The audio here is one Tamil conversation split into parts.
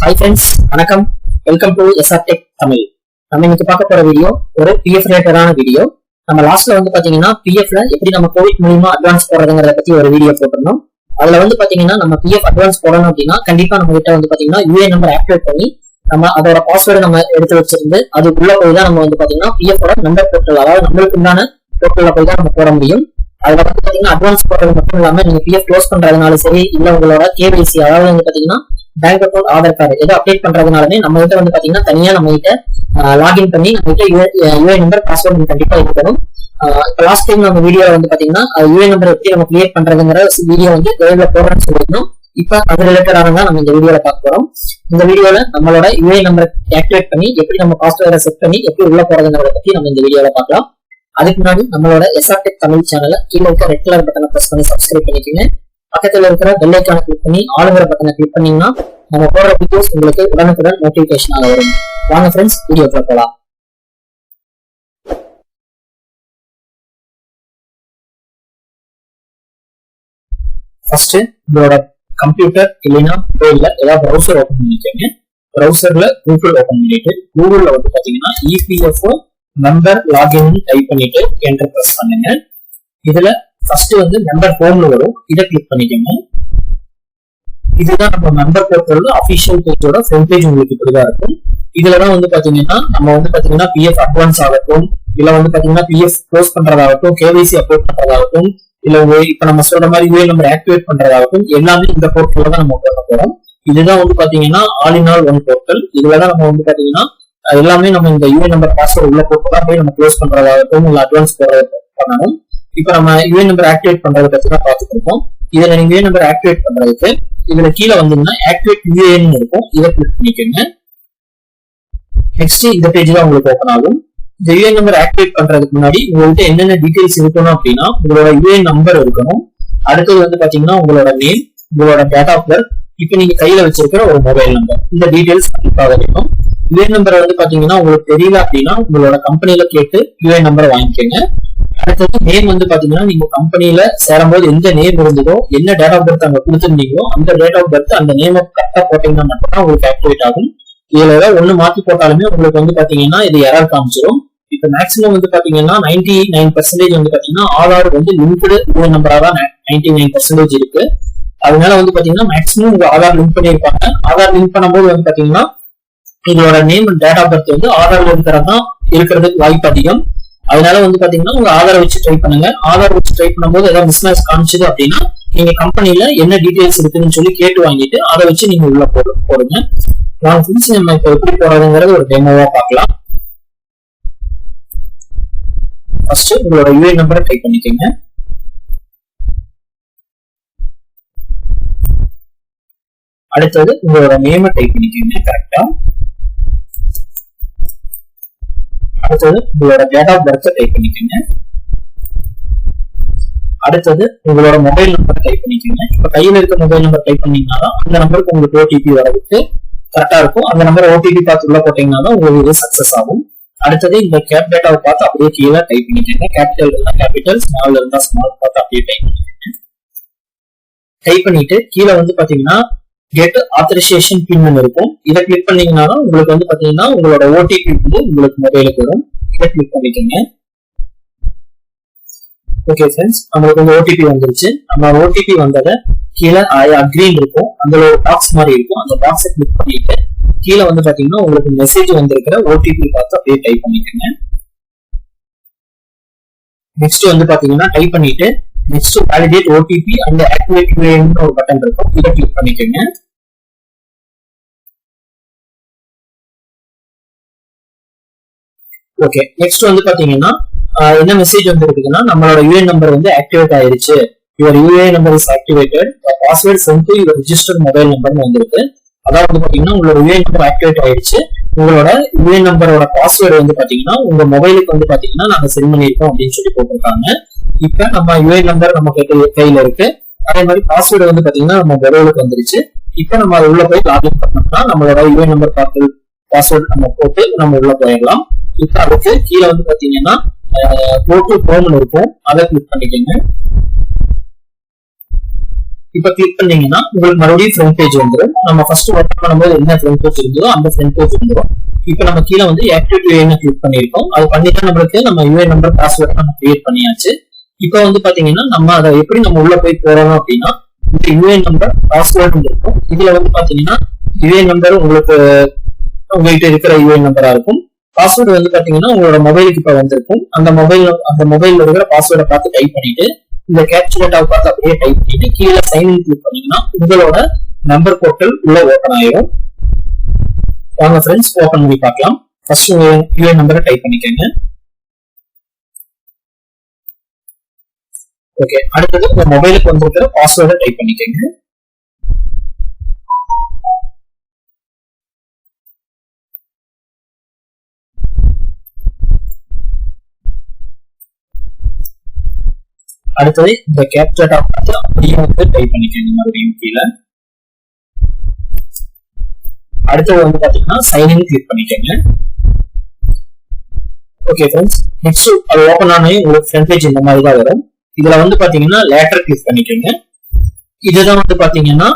Hi friends, வணக்கம். Welcome to SRTech Tamil. நம்ம இன்னைக்கு பார்க்க போற வீடியோ ஒரு PF ரிலேட்டடான வீடியோ. நம்ம லாஸ்ட்ல பாத்தீங்கன்னா PFல எப்படி நம்ம கோவிட் மூலமா அட்வான்ஸ் போடுறதுங்கறத பத்தி ஒரு வீடியோ போட்டிருந்தோம். அதுல பாத்தீங்கன்னா நம்ம PF அட்வான்ஸ் போடணும் அப்படின்னா கண்டிப்பா நம்ம கிட்ட பாத்தீங்கன்னா UA நம்பர் ஆக்டிவேட் பண்ணி நம்ம அதோட பாஸ்வேர்டு நம்ம எடுத்து வச்சிருந்து அதுக்குள்ள போய் தான் நம்ம பாத்தீங்கன்னா PF ஓட நம்பர் போர்ட்டல், அதாவது நம்மளுக்கு உண்டான போர்ட்டல்ல போய் தான் நம்ம போட முடியும். அதுல பாத்தீங்கன்னா அட்வான்ஸ் போடுறது மட்டும் இல்லாம நீங்க PF க்ளோஸ் பண்றதுனால சரி, இல்ல உங்களோட KYC அதாவது பாத்தீங்கன்னா பேங்க் அக்கௌண்ட், ஆதார் கார்டு எதை அப்டேட் பண்றதுனாலுமே நம்ம கிட்ட பாத்தீங்கன்னா தனியா நம்ம கிட்ட லாகின் பண்ணி நம்ம கிட்ட UA நம்பர் பாஸ்வேர்டு கண்டிப்பா இருக்கணும். லாஸ்ட் டைம் நம்ம வீடியோ பாத்தீங்கன்னா UA நம்பர் எப்படி நம்ம கிரியேட் பண்றதுங்கிற வீடியோ லைவ்ல போடுறேன்னு சொல்லிருந்தோம். இப்ப அது ரிலேட்டடான தான் நம்ம இந்த வீடியோல பார்க்க போறோம். இந்த வீடியோல நம்மளோட UA நம்பர் ஆக்டிவேட் பண்ணி எப்படி நம்ம பாஸ்வேர்டை செட் பண்ணி எப்படி உள்ள போறதுங்கிறத பத்தி நம்ம இந்த வீடியோல பார்க்கலாம். அதுக்கு முன்னாடி நம்மளோட SRTech தமிழ் சேனலை கீழே இருக்க ரெட் கலர் பட்டனை பிரஸ் பண்ணி சப்ஸ்கிரைப் பண்ணிக்கோங்க. பக்கத்துல இருக்கிற பெல் ஐகானை கிளிக் பண்ணி ஆளுங்கிற பட்டனை கிளிக் பண்ணீங்கன்னா நம்ம போடுற வீடியோஸ் உங்களுக்கு உடனுக்குடன் நோட்டிபிகேஷன் வரும். வாங்க ஃப்ரெண்ட்ஸ், வீடியோக்குள்ள போலாம். ஃபர்ஸ்ட் உங்களோட கம்ப்யூட்டர் இல்லைன்னா மொபைல்ல ஏதாவது ப்ரௌசர் ஓபன் பண்ணிக்கோங்க. ப்ரௌசர்ல கூகுள் ஓபன் பண்ணிட்டு கூகுள்ல பாத்தீங்கன்னா EPFO நம்பர் லாகின் டைப் பண்ணிட்டு என்டர் பிரஸ் பண்ணுங்க. இதுல ஃபர்ஸ்ட் நம்பர் ஹோம்ல வரும், இதை கிளிக் பண்ணிக்கோங்க. இதுதான் நம்ம நம்பர் போர்ட்டல் அபிஷியல் பேஜோட ஃப்ரண்ட் பேஜ் உங்களுக்கு இப்படிதான் இருக்கும். இதுலதான் பாத்தீங்கன்னா நம்ம பாத்தீங்கன்னா PF அட்வான்ஸ் ஆகட்டும், இல்ல பாத்தீங்கன்னா PF க்ளோஸ் பண்றதாகட்டும், KYC அப்லோட் பண்றதாகட்டும், இல்ல இப்ப நம்ம சொல்ற மாதிரி UA நம்பர் ஆக்டிவேட் பண்றதாகட்டும் எல்லாமே இந்த போர்ட்டல்ல தான் நம்ம பண்ண போறோம். இதுதான் பாத்தீங்கன்னா all in all one portal. இதுலதான் நம்ம பாத்தீங்கன்னா எல்லாமே நம்ம இந்த UA நம்பர் பாஸ்வேர்டு உள்ள போட்டு தான் போய் நம்ம க்ளோஸ் பண்றதாகட்டும் இல்ல அட்வான்ஸ் பண்ணணும். இப்ப நம்ம UA நம்பர் ஆக்டிவேட் பண்றதை பத்தி தான் பார்த்துட்டு இருக்கோம். இதுல நீங்க UA நம்பர் ஆக்டிவேட் பண்றதுக்கு இதுல கீழே வந்தீங்கன்னா ஆக்டிவேட் UAN இருக்கும், இதை கிளிக் பண்ணிக்கோங்க. நெக்ஸ்ட் இந்த பேஜ் தான் உங்களுக்கு ஓபன் ஆகும். இந்த UA நம்பர் ஆக்டிவேட் பண்றதுக்கு முன்னாடி உங்கள்கிட்ட என்னென்ன டீடைல்ஸ் இருக்கணும் அப்படின்னா உங்களோட UA நம்பர் இருக்கணும். அடுத்தது பாத்தீங்கன்னா உங்களோட நேம், உங்களோட டேட் ஆஃப் பர்த், இப்ப நீங்க கையில வச்சிருக்கிற ஒரு மொபைல் நம்பர், இந்த டீடைல்ஸ் கண்டிப்பாக வேணும். UA நம்பர் பாத்தீங்கன்னா உங்களுக்கு தெரியல அப்படின்னா உங்களோட கம்பெனில கேட்டு UA நம்பரை வாங்கிக்கோங்க. அடுத்தது நேம் பாத்தீங்கன்னா நீங்க கம்பெனில சேரும் போது எந்த நேம் இருந்ததோ, என்ன டேட் ஆஃப் பர்த் அங்க கொடுத்துருந்தீங்களோ அந்த டேட் ஆஃப் பர்த் அந்த நேம் கரெக்டா போட்டீங்கன்னா மட்டும்தான் உங்களுக்கு ஆக்டிவேட் ஆகும். இதுல ஏதாவது ஒண்ணு மாத்தி போட்டாலுமே உங்களுக்கு பாத்தீங்கன்னா இது எரர் காமிச்சிடும். இப்ப மேக்ஸிமம் பாத்தீங்கன்னா 99% பாத்தீங்கன்னா ஆதார் லிங்க்டு UA நம்பரா தான் 99% இருக்கு. அதனால பாத்தீங்கன்னா மேக்ஸிமம் உங்க ஆதார் லிங்க் பண்ணிருப்பாங்க. ஆதார் லிங்க் பண்ணும்போது பாத்தீங்கன்னா இதோட நேம் டேட் ஆஃப் பர்த் ஆதார்ல இருக்கிறதுக்கு வாய்ப்பு அதிகம். அதனால பாத்தீங்கன்னா உங்க ஆதாரை வச்சு ட்ரை பண்ணுங்க. ஆதார் வச்சு ட்ரை பண்ணும்போது ஏதாவது மிஸ்மேட்ச் காமிச்சது அப்படின்னா நீங்க கம்பெனில என்ன டீடைல்ஸ் இருக்குன்னு சொல்லி கேட்டு வாங்கிட்டு அதை வச்சு நீங்க உள்ள போடுங்க. நான் ஃப்ரெண்ட்ஸ் நம்ம இப்ப எப்படி போறதுங்கிறது ஒரு டெமோவா பார்க்கலாம். ஃபர்ஸ்ட் உங்களோட UA நம்பரை டைப் பண்ணிக்கோங்க. அடுத்தது உங்களோட நேமை டைப் பண்ணிக்கோங்க கரெக்டா. அடுத்தது உங்களோட டேட் ஆஃப் பர்த் டைப் பண்ணிக்கோங்க. அடுத்தது உங்களோட மொபைல் நம்பர் டைப் பண்ணிக்கோங்க. இப்ப கையில இருக்க மொபைல் நம்பர் டைப் பண்ணீங்கன்னா அந்த நம்பருக்கு உங்களுக்கு OTP வரதுக்கு கரெக்டா இருக்கும். அந்த நம்பர் OTP பார்த்து உள்ள போட்டீங்கன்னா தான் உங்களுக்கு சக்சஸ் ஆகும். அடுத்தது இந்த கேப் டேட்டாவை பார்த்து அப்படியே கீழே டைப் பண்ணிக்கோங்க. கேபிட்டல் இருந்தா கேபிட்டல், ஸ்மால் இருந்தா ஸ்மால் பார்த்து அப்படியே டைப் பண்ணிக்கோங்க. டைப் பண்ணிட்டு கீழே பாத்தீங்கன்னா கெட் ஆத்தரைசேஷன் பின் இருக்கும். இதை கிளிக் பண்ணீங்கன்னா உங்களுக்கு பாத்தீங்கன்னா உங்களோட OTP உங்களுக்கு மொபைலுக்கு வரும். இதை கிளிக் பண்ணிக்கோங்க. ஓகே ஃப்ரெண்ட்ஸ், நம்மளுக்கு OTP வந்துருச்சு. நம்ம OTP வந்ததை கீழே அக்ரீன் இருக்கும், அந்த ஒரு பாக்ஸ் மாதிரி இருக்கும். அந்த பாக்ஸை கிளிக் பண்ணிட்டு கீழே பாத்தீங்கன்னா உங்களுக்கு மெசேஜ் வந்திருக்கிற OTP பார்த்து அப்படியே டைப் பண்ணிக்கோங்க. நெக்ஸ்ட் பாத்தீங்கன்னா டைப் பண்ணிட்டு next validate OTP and activate UAN ஒரு பட்டன் இருக்கும், இதை கிளிக் பண்ணிக்கோங்க. ஓகே, நெக்ஸ்ட் பாத்தீங்கன்னா என்ன மெசேஜ் இருக்குன்னா நம்மளோட UA நம்பர் ஆக்டிவேட் ஆயிருச்சு. Your UA number is activated, password sent to your registered mobile நம்பர்னு வந்திருக்கு. அதாவது பாத்தீங்கன்னா உங்களோட UA நம்பர் ஆக்டிவேட் ஆயிருச்சு. உங்களோட UA நம்பரோட பாஸ்வேர்டு பாத்தீங்கன்னா உங்க மொபைலுக்கு பாத்தீங்கன்னா நாங்க சென்ட் பண்ணிருக்கோம் அப்படின்னு சொல்லி போட்டிருக்காங்க. இப்ப நம்ம UA நம்பர் நம்ம கையில இருக்கு. அதே மாதிரி பாஸ்வேர்டு பாத்தீங்கன்னா நம்ம மொபைலுக்கு வந்துருச்சு. இப்ப நம்ம உள்ள போய் லாகின் பண்ணோம்னா நம்மளோட UA நம்பர் பாஸ்வேர்டு நம்ம போட்டு நம்ம உள்ள போயிடலாம். இப்ப அதுக்கு கீழே பாத்தீங்கன்னா கோ டு ஹோம்னு இருக்கும், அதை கிளிக் பண்ணிக்கோங்க. இப்ப கிளிக் பண்ணீங்கன்னா உங்களுக்கு மறுபடியும் ஃப்ரண்ட் பேஜ் வந்துடும். நம்ம ஃபர்ஸ்ட் ஒர்க் பண்ணும்போது என்ன ஃப்ரண்ட் பேஜ் இருந்ததோ அந்த ஃப்ரண்ட் பேஜ் வந்துடும். இப்ப நம்ம கீழே வந்து ஆக்டிவேட் யூஏஎன் கிளிக் பண்ணிருக்கோம். அது பண்ணிட்டு நம்மளுக்கு நம்ம யூஏஎன் நம்பர் பாஸ்வேர்ட் நம்ம கிரியேட் பண்ணியாச்சு. இப்ப வந்து பாத்தீங்கன்னா நம்ம அதை எப்படி நம்ம உள்ள போய் போறோம் அப்படின்னா இந்த யூஏஎன் நம்பர் பாஸ்வேர்டு இருக்கும். இதுல வந்து பாத்தீங்கன்னா யூஏஎன் நம்பர் உங்களுக்கு உங்ககிட்ட இருக்கிற யூஏஎன் நம்பரா இருக்கும். பாஸ்வேர்டு வந்து பாத்தீங்கன்னா உங்களோட மொபைலுக்கு இப்ப வந்திருக்கும். அந்த மொபைல்ல இருக்கிற பாஸ்வேர்டை பார்த்து டைப் பண்ணிட்டு இந்த கேப்சர் டேட்டாவை பார்த்து அப்படியே டைப் பண்ணிட்டு கீழே சைன் இன் கிளிக் பண்ணீங்கன்னா உங்களோட நம்பர் போர்ட்டல் உள்ள ஓபன் ஆயிரும். வாங்க ஃப்ரெண்ட்ஸ் ஓபன் பண்ணி பார்க்கலாம். ஃபர்ஸ்ட் யூஏஎன் நம்பரை டைப் பண்ணிக்கோங்க. ஓகே, அடுத்தது உங்க மொபைலுக்கு வந்திருக்கிற பாஸ்வேர்டை டைப் பண்ணிக்கோங்க. அடுத்தது இந்த கேப்சர் டேட்டா பார்த்து அப்படியே வந்து டைப் பண்ணிக்கோங்க மறுபடியும் கீழே. அடுத்தது வந்து பாத்தீங்கன்னா சைன் இன் கிளிக் பண்ணிக்கோங்க. ஓகே ஃப்ரெண்ட்ஸ், நெக்ஸ்ட் அது ஓபன் ஆனே உங்களுக்கு ஃப்ரண்ட் பேஜ் இந்த மாதிரி தான் வரும். இதுல வந்து பாத்தீங்கன்னா லேட்டர் கிளிக் பண்ணிக்கோங்க. இதுதான் வந்து பாத்தீங்கன்னா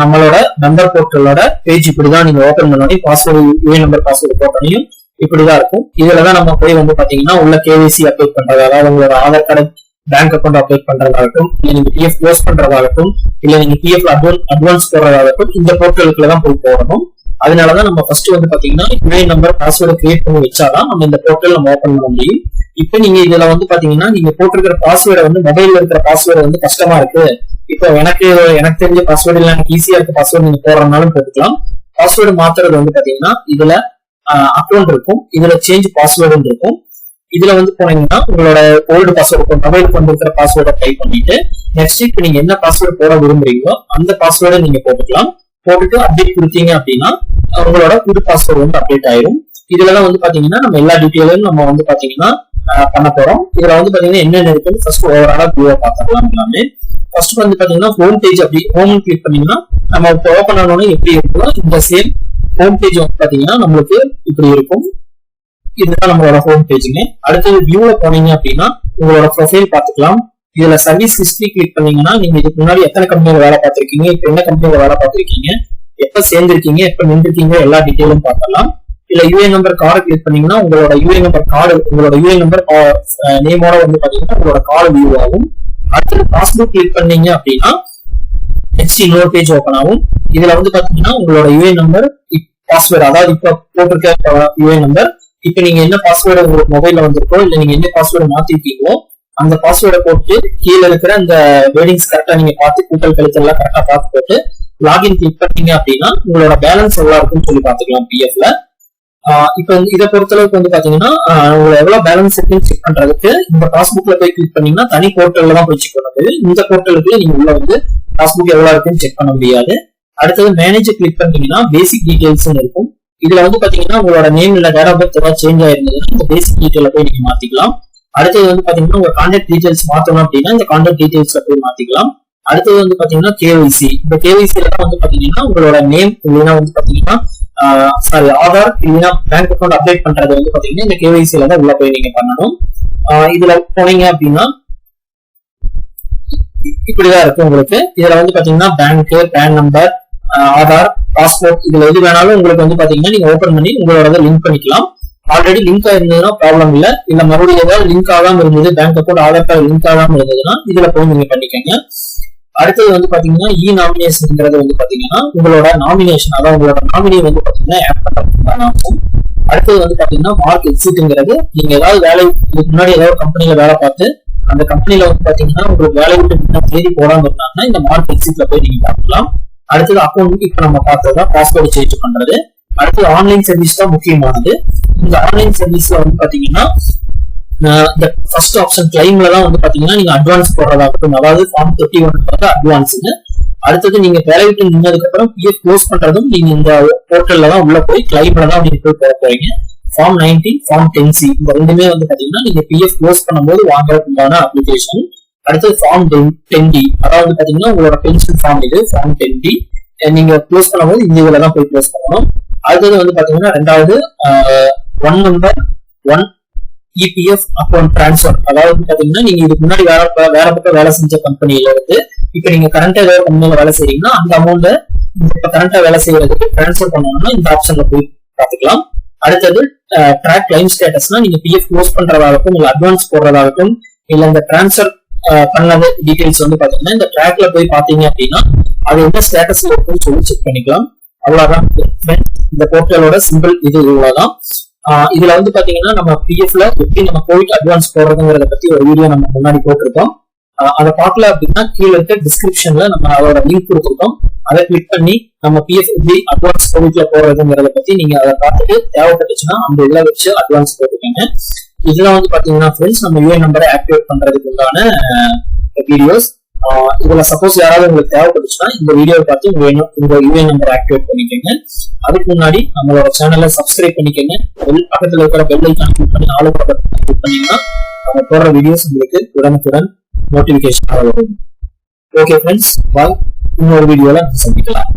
நம்மளோட நம்பர் போர்ட்டலோட பேஜ். இப்படிதான் நீங்க ஓபன் பண்ணி பாஸ்வேர்டு யூஏஎன் நம்பர் பாஸ்வேர்டு போட்டனையும் இப்படிதான் இருக்கும். இதுலதான் நம்ம போய் வந்து பாத்தீங்கன்னா உள்ள கேவைசி அப்டேட் பண்றது, அதாவது உங்களோட Aadhaar card bank account update பண்றதாகட்டும், இல்ல நீங்க பிஎஃப் க்ளோஸ் பண்றதாகட்டும், இல்ல நீங்க பிஎஃப் அட்வான்ஸ் போடுறதாகட்டும் இந்த போர்ட்டலுக்குள்ளதான் போய் போடணும். அதனாலதான் நம்ம ஃபர்ஸ்ட் வந்து பாத்தீங்கன்னா யூஏஎன் நம்பர் பாஸ்வேர்டு கிரியேட் பண்ணி வச்சாதான் நம்ம இந்த போர்ட்டல் நம்ம ஓபன் பண்ண முடியும். இப்ப நீங்க இதுல வந்து பாத்தீங்கன்னா நீங்க போட்டிருக்கிற பாஸ்வேர்டை வந்து மொபைல்ல இருக்கிற பாஸ்வேர்டு வந்து கஷ்டமா இருக்கு, இப்போ எனக்கு தெரிஞ்ச பாஸ்வேர்டு இல்ல எனக்கு ஈஸியா இருக்க பாஸ்வேர்டு நீங்க போடுறதுனாலும் போட்டுக்கலாம். பாஸ்வேர்டு மாத்துறது வந்து பாத்தீங்கன்னா இதுல அக்கௌண்ட் இருக்கும், இதுல சேஞ்ச் பாஸ்வேர்டு இருக்கும். இதுல வந்து போனீங்கன்னா உங்களோட ஓல்டு பாஸ்வேர்டு மொபைலுக்கு வந்திருக்கிற பாஸ்வேர்டை டைப் பண்ணிட்டு நெக்ஸ்ட் இப்போ நீங்க என்ன பாஸ்வேர்டு போட விரும்புறீங்களோ அந்த பாஸ்வேர்டை நீங்க போட்டுக்கலாம். போட்டுட்டு அப்டேட் கொடுத்தீங்க அப்படின்னா உங்களோட புது பாஸ்வேர்டு வந்து அப்டேட் ஆயிரும். இதுலதான் வந்து பாத்தீங்கன்னா நம்ம எல்லா டீட்டெயிலும் நம்ம வந்து பாத்தீங்கன்னா பண்ண போறோம். இதுல வந்து பாத்தீங்கன்னா என்னென்ன இருக்குன்னு ஃபர்ஸ்ட் ஓவராலா வியூவா பார்த்துக்கலாம் எல்லாமே. ஃபர்ஸ்ட் வந்து பாத்தீங்கன்னா ஹோம் பேஜ், அப்படி ஹோம் கிளிக் பண்ணீங்கன்னா நம்ம இப்போ ஓபன் ஆனோட எப்படி இருக்குமோ இந்த சேம் ஹோம் பேஜ் வந்து பாத்தீங்கன்னா நம்மளுக்கு இப்படி இருக்கும். இதுதான் நம்மளோட ஹோம் பேஜுங்க. அடுத்தது வியூல போனீங்க அப்படின்னா உங்களோட ப்ரொஃபைல் பாத்துக்கலாம். இதுல சர்வீஸ் ஹிஸ்டரி கிளிக் பண்ணீங்கன்னா நீங்க இதுக்கு முன்னாடி எத்தனை கம்பெனில வேலை பார்த்திருக்கீங்க, இப்ப என்ன கம்பெனில வேலை பார்த்திருக்கீங்க, எப்ப சேர்ந்திருக்கீங்க, எப்ப நின்றுருக்கீங்க எல்லா டீட்டெயிலும் பார்க்கலாம். இல்ல யூஏஎன் நம்பர் கார்டு கிளிக் பண்ணீங்கன்னா உங்களோட யூஏஎன் நம்பர் கார்டு, உங்களோட யூஏஎன் நம்பர் நேமோட வந்து பாத்தீங்கன்னா உங்களோட கார்டு வியூ ஆகும். அடுத்து பாஸ்புக் கிளிக் பண்ணீங்க அப்படின்னா நெக்ஸ்ட் இன்னொரு பேஜ் ஓபன் ஆகும். இதுல வந்து பாத்தீங்கன்னா உங்களோட யூஏஎன் நம்பர் பாஸ்வேர்டு, அதாவது இப்ப போட்டிருக்க யூஏஎன் நம்பர், இப்ப நீங்க என்ன பாஸ்வேர்டு உங்களுக்கு மொபைல்ல வந்திருக்கோ இல்ல நீங்க என்ன பாஸ்வேர்டு மாத்திருக்கீங்களோ அந்த பாஸ்வேர்டை போட்டு கீழே இருக்கிற அந்த வேர்டிங்ஸ் கரெக்டா நீங்க பார்த்து கூட்டல் கழித்தல் எல்லாம் கரெக்டா பார்த்து போட்டு லாகின் கிளிக் பண்ணீங்க அப்படின்னா உங்களோட பேலன்ஸ் எவ்வளவு இருக்குன்னு சொல்லி பாத்துக்கலாம் பிஎஃப்ல. இப்ப இதை பொறுத்தளவுக்கு வந்து பாத்தீங்கன்னா உங்களுக்கு எவ்வளவு பேலன்ஸ் இருக்குன்னு செக் பண்றதுக்கு இந்த பாஸ்புக்ல போய் கிளிக் பண்ணீங்கன்னா தனி போர்ட்டல்ல தான் போய் செக் பண்ணது. இந்த போர்ட்டலுக்கு நீங்க உள்ள வந்து பாஸ்புக் எவ்வளவு இருக்குன்னு செக் பண்ண முடியாது. அடுத்தது மேனேஜ் கிளிக் பண்ணீங்கன்னா பேசிக் டீடைல்ஸ் இருக்கும். இதுல வந்து பாத்தீங்கன்னா உங்களோட நேம் இல்ல டேட் ஆஃப் பர்த் ஏதாவது சேஞ்ச் ஆயிருந்ததுன்னா இந்த பேசிக் டீடைல போய் நீங்க மாத்திக்கலாம். அடுத்தது வந்து பாத்தீங்கன்னா உங்க கான்டாக்ட் டீடைல்ஸ் மாத்தணும் அப்படின்னா இந்த கான்டாக்ட் டீடைல்ஸ்ல போய் மாத்திக்கலாம். அடுத்தது வந்து பாத்தீங்கன்னா கேவைசி. இந்த கேவைசில வந்து பாத்தீங்கன்னா உங்களோட நேம் இல்லைன்னா வந்து பாத்தீங்கன்னா ஆதார் இல்லைன்னா பேங்க் அக்கௌண்ட் அப்டேட் பண்றது வந்து பாத்தீங்கன்னா இந்த கேவைசில தான் உள்ள போய் நீங்க பண்ணணும். இதுல போனீங்க அப்படின்னா இப்படிதான் இருக்கு உங்களுக்கு. இதுல வந்து பாத்தீங்கன்னா bank, PAN number, Aadhaar, passport இதுல எது வேணாலும் உங்களுக்கு வந்து பாத்தீங்கன்னா நீங்க ஓபன் பண்ணி உங்களோட லிங்க் பண்ணிக்கலாம். ஆல்ரெடி லிங்க் ஆயிருந்ததுன்னா ப்ராப்ளம் இல்ல. இல்ல மறுபடியும் ஏதாவது லிங்க் ஆகாம இருந்தது, bank account Aadhaar card link ஆகாம இருந்ததுன்னா இதுல போய் நீங்க பண்ணிக்கங்க. அடுத்தது வந்து பாத்தீங்கன்னா நாமினேஷன்ங்கிறது வந்து பாத்தீங்கன்னா உங்களோட நாமினேஷன், அதாவது உங்களோட நாமினி வந்து பாத்தீங்கன்னா ஆட் பண்றதுக்கு. அடுத்தது வந்து பாத்தீங்கன்னா மார்க் எக்ஸிட்ங்கிறது நீங்க ஏதாவது வேலை முன்னாடி ஏதாவது கம்பெனில வேலை பார்த்து அந்த கம்பெனில வந்து பாத்தீங்கன்னா உங்களுக்கு வேலை விட்டு தேதி போடாம இருந்தாங்கன்னா இந்த மார்க் எக்ஸிட்ல போய் நீங்க பார்க்கலாம். அடுத்தது அக்கௌண்ட் இப்ப நம்ம பார்த்ததுதான் பாஸ்வேர்டு சேஞ்ச் பண்றது. அடுத்தது ஆன்லைன் சர்வீஸ் தான் முக்கியமானது. இந்த ஆன்லைன் சர்வீஸ்ல வந்து பாத்தீங்கன்னா இந்த ஃபர்ஸ்ட் ஆப்ஷன் கிளைம்ல தான் வந்து பாத்தீங்கன்னா நீங்க அட்வான்ஸ் போடுறதாகட்டும், அதாவது ஃபார்ம் 31 அட்வான்ஸ்ங்க. அடுத்தது நீங்க வேலை விட்டு நின்னதுக்கு அப்புறம் பிஎஃப் க்ளோஸ் பண்றதும் நீங்க இந்த போர்ட்டல்ல தான் உள்ள போய் கிளைம்ல தான் நீங்க போய் போட போறீங்க. ஃபார்ம் 19, ஃபார்ம் 10C இந்த ரெண்டுமே வந்து பாத்தீங்கன்னா நீங்க பிஎஃப் க்ளோஸ் பண்ணும்போது வாங்குறதுக்கான அப்ளிகேஷன். அடுத்தது ஃபார்ம் 10D, அதாவது பாத்தீங்கன்னா உங்களோட பென்ஷன் ஃபார்ம் இது ஃபார்ம் 10D. நீங்க க்ளோஸ் பண்ணும்போது இந்த இதுல தான் போய் க்ளோஸ் பண்ணணும். அடுத்தது வந்து பாத்தீங்கன்னா ரெண்டாவது 1 நம்பர் 1 இபிஎஃப் அக்கௌண்ட் டிரான்ஸ்பர். அதாவது பாத்தீங்கன்னா நீங்க இதுக்கு முன்னாடி வேற பக்கம் வேலை செஞ்ச கம்பெனில இருந்து இப்ப நீங்க கரண்டா ஏதாவது கம்பெனில வேலை செய்றீங்கன்னா அந்த அமௌண்ட் இப்ப கரண்டா வேலை செய்யறதுக்கு டிரான்ஸ்பர் பண்ணணும்னா இந்த ஆப்ஷன்ல போய் பாத்துக்கலாம். அடுத்தது ட்ராக் கிளைம் ஸ்டேட்டஸ்னா நீங்க பிஎஃப் க்ளோஸ் பண்றதாகட்டும் இல்ல அட்வான்ஸ் போடுறதாகட்டும் இல்ல இந்த டிரான்ஸ்பர் பண்ணது டீடைல்ஸ் வந்து பாத்தீங்கன்னா இந்த ட்ராக்ல போய் பாத்தீங்க அப்படின்னா அது என்ன ஸ்டேட்டஸ்ல இருக்குன்னு சொல்லி செக் பண்ணிக்கலாம். அவ்வளவுதான் இந்த போர்ட்டலோட சிம்பிள் இது இவ்வளவுதான். இதுல வந்து பாத்தீங்கன்னா நம்ம பிஎஃப்ல எப்படி நம்ம கோவிட் அட்வான்ஸ் போடுறதுங்கிறத பத்தி ஒரு வீடியோ நம்ம முன்னாடி போட்டிருக்கோம். அதை பார்க்கல அப்படின்னா கீழே இருக்க டிஸ்கிரிப்ஷன்ல நம்ம அதோட லிங்க் கொடுத்துருக்கோம். அதை கிளிக் பண்ணி நம்ம பிஎஃப் எப்படி அட்வான்ஸ் கோவிட்ல போடுறதுங்கிறத பத்தி நீங்க அதை பார்த்துட்டு தேவைப்பட்டுச்சுன்னா அந்த இதுல வச்சு அட்வான்ஸ் போட்டுக்கோங்க. இதெல்லாம் வந்து பாத்தீங்கன்னா ஃப்ரெண்ட்ஸ் நம்ம யூஏஎன் நம்பரை ஆக்டிவேட் பண்றதுக்கு உண்டான வீடியோஸ். இதுல சப்போஸ் யாராவது உங்களுக்கு தேவைப்பட்டுச்சுன்னா இந்த வீடியோவை பார்த்து உங்க யூஏஎன் நம்பர் ஆக்டிவேட் பண்ணிக்கோங்க. அதுக்கு முன்னாடி நம்மளோட சேனலை சப்ஸ்கிரைப் பண்ணிக்கோங்க. பக்கத்துல இருக்கிற பெல் ஐகான் கிளிக் பண்ணி ஆல் ஓவர் பட்டன் கிளிக் பண்ணீங்கன்னா நம்ம போடுற வீடியோஸ் உங்களுக்கு உடனுக்குடன் நோட்டிபிகேஷன் வரும். ஓகே ஃப்ரெண்ட்ஸ், பாய். இன்னொரு வீடியோல சந்திக்கலாம்.